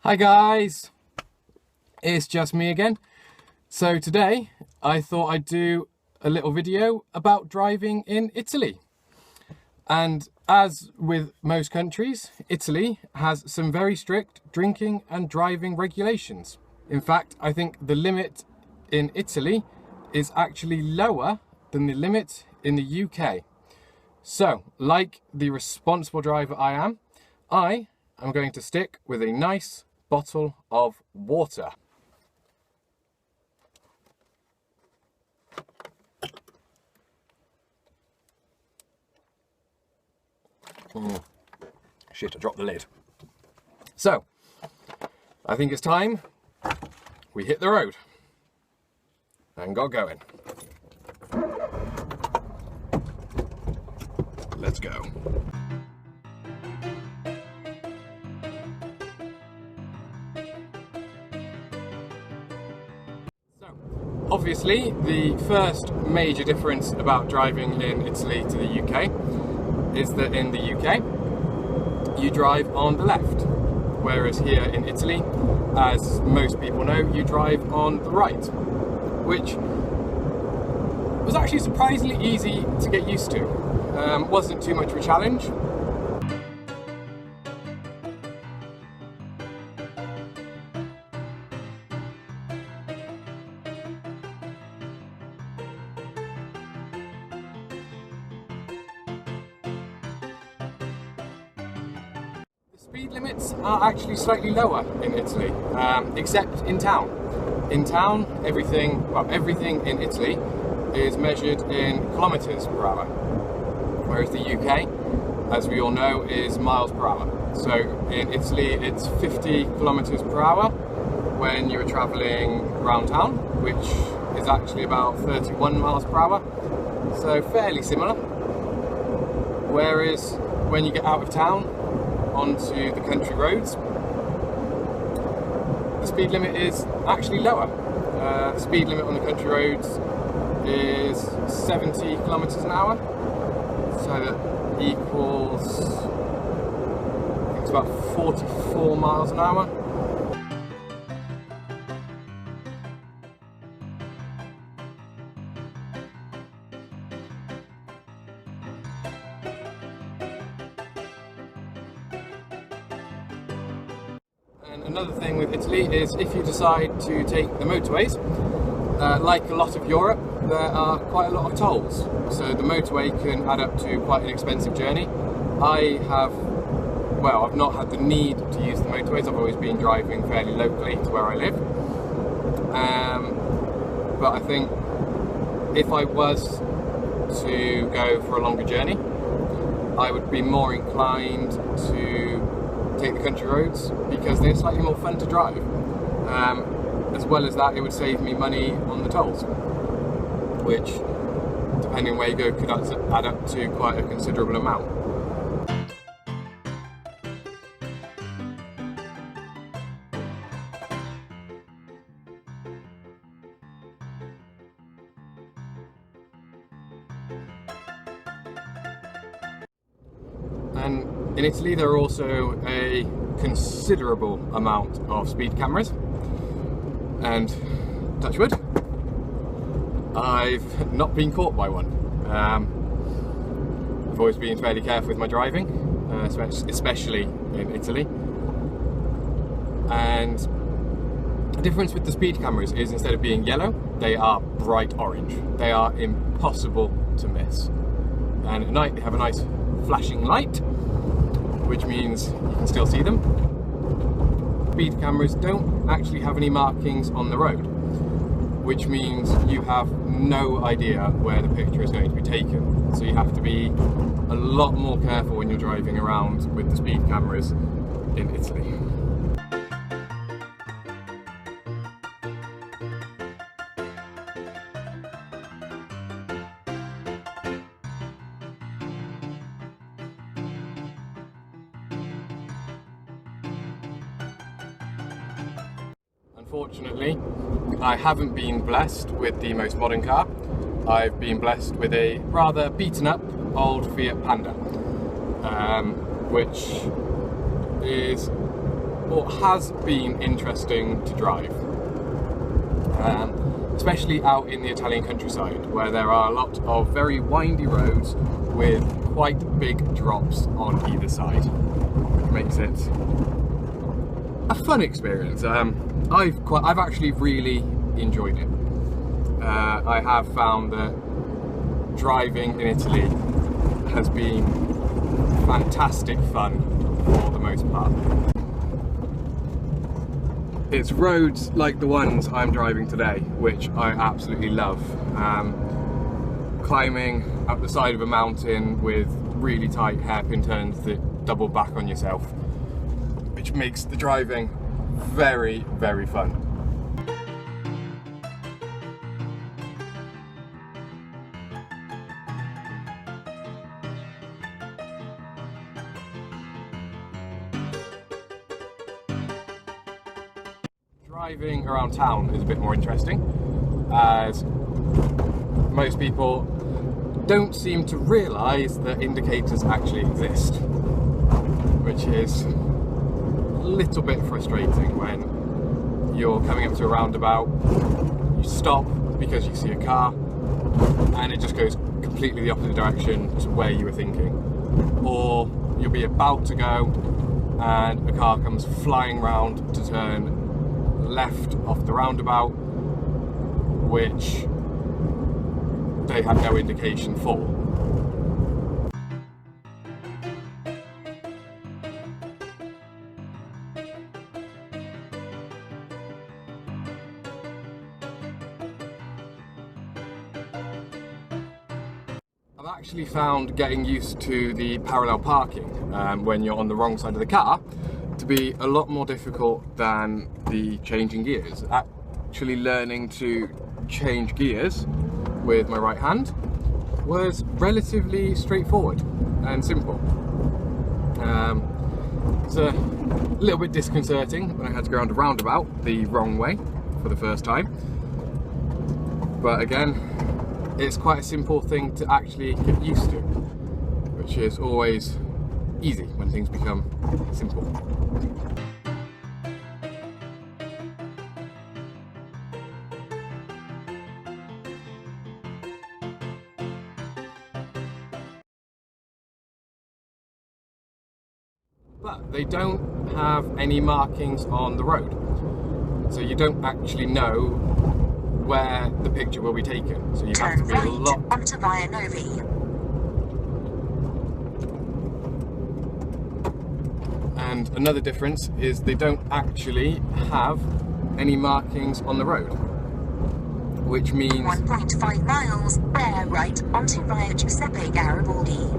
Hi guys, it's just me again. So today I thought I'd do a little video about driving in Italy. And as with most countries, Italy has some very strict drinking and driving regulations. In fact, I think the limit in Italy is actually lower than the limit in the UK. So, like the responsible driver I am going to stick with a nice bottle of water. Shit, I dropped the lid. So, I think it's time we hit the road and got going. Let's go. Obviously, the first major difference about driving in Italy to the UK is that in the UK you drive on the left, whereas here in Italy, as most people know, you drive on the right, which was actually surprisingly easy to get used to. Wasn't too much of a challenge. Speed limits are actually slightly lower in Italy, except in town. In town, everything in Italy is measured in kilometers per hour, whereas the UK, as we all know, is miles per hour. So in Italy, it's 50 kilometers per hour when you're traveling around town, which is actually about 31 miles per hour. So fairly similar. Whereas when you get out of town, onto the country roads, the speed limit is actually lower. The speed limit on the country roads is 70 kilometers an hour, so that equals, I think it's about 44 miles an hour. Another thing with Italy is if you decide to take the motorways, like a lot of Europe, there are quite a lot of tolls. So the motorway can add up to quite an expensive journey. I've not had the need to use the motorways. I've always been driving fairly locally to where I live. But I think if I was to go for a longer journey, I would be more inclined to take the country roads because they're slightly more fun to drive. As well as that, it would save me money on the tolls, which, depending on where you go, could add up to quite a considerable amount. And in Italy, there are also a considerable amount of speed cameras, and touch wood, I've not been caught by one. I've always been fairly careful with my driving, especially in Italy. And the difference with the speed cameras is instead of being yellow, they are bright orange. They are impossible to miss. And at night they have a nice flashing light, which means you can still see them. Speed cameras don't actually have any markings on the road, which means you have no idea where the picture is going to be taken. So you have to be a lot more careful when you're driving around with the speed cameras in Italy. Unfortunately, I haven't been blessed with the most modern car. I've been blessed with a rather beaten up old Fiat Panda, which is or has been interesting to drive, especially out in the Italian countryside, where there are a lot of very windy roads with quite big drops on either side, which makes it a fun experience. I've actually really enjoyed it. I have found that driving in Italy has been fantastic fun for the most part. It's roads like the ones I'm driving today, which I absolutely love. Climbing up the side of a mountain with really tight hairpin turns that double back on yourself, which makes the driving very, very fun. Driving around town is a bit more interesting, as most people don't seem to realise that indicators actually exist, which is a little bit frustrating when you're coming up to a roundabout, you stop because you see a car and it just goes completely the opposite direction to where you were thinking, or you'll be about to go and a car comes flying round to turn left off the roundabout, which they have no indication for. I've actually found getting used to the parallel parking when you're on the wrong side of the car to be a lot more difficult than the changing gears. Actually learning to change gears with my right hand was relatively straightforward and simple. It's a little bit disconcerting when I had to go around a roundabout the wrong way for the first time, but again, it's quite a simple thing to actually get used to, which is always easy when things become simple. But they don't have any markings on the road, so you don't actually know where the picture will be taken. So you have to be a lot onto Vivacity. And another difference is they don't actually have any markings on the road, which means 1.5 miles, bear right onto Via Giuseppe Garibaldi.